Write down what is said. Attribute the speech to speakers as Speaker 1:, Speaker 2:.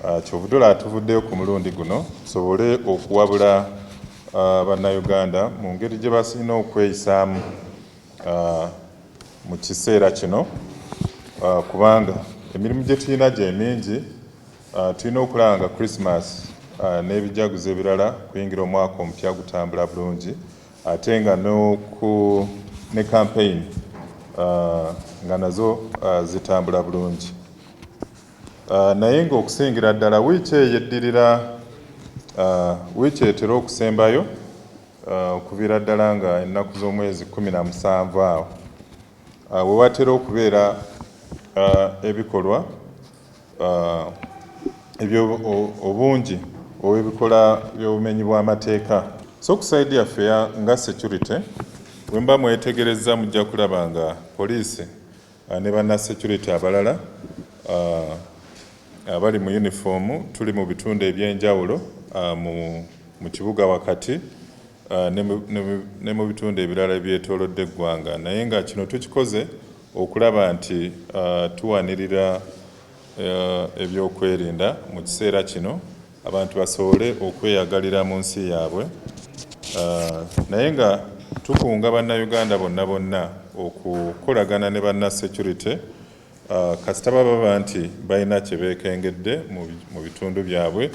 Speaker 1: Kyovudula atuvuddeyo ku mulundi guno tusobole okuwabula bannayuganda mu ngeri gye basinga okweyisaamu mu kiseera kino, kubanga emirimu gye tulina gye mingi. Tulina okulaba nga Christmas n'ebijaguzo ebirala kuyingira omwaka omupya gutambula bulungi, ate nga ne campaign nga nazo zitambula bulungi. Naye ng'okusingira ddala wiiki eyeddirira, wiiki etera okusembayo okuviira ddala nga ennaku z'omwezi 17 awo we watera okubeera ebikolwa obungi obw'ebikola by'obumenyi bw'amateeka. So ku saidi yaffe nga security, bwe mba mwetegereza mujja kulaba nga poliisi ne banna security abalala abali mu uniform tuli mu bitundu eby'enjawulo mu kibuga wakati ne mu bitundu ebirala ebyetoolodde eggwanga, naye nga kino tukikoze okulaba nti tuwanirira ebyokwerinda mu kiseera kino, abantu basobole okweyagalira mu nsi yaabwe, naye nga tukunga bannayuganda bonna okukolagana ne banna security kasita baba nti balina kye beekengedde mu bitundu byabwe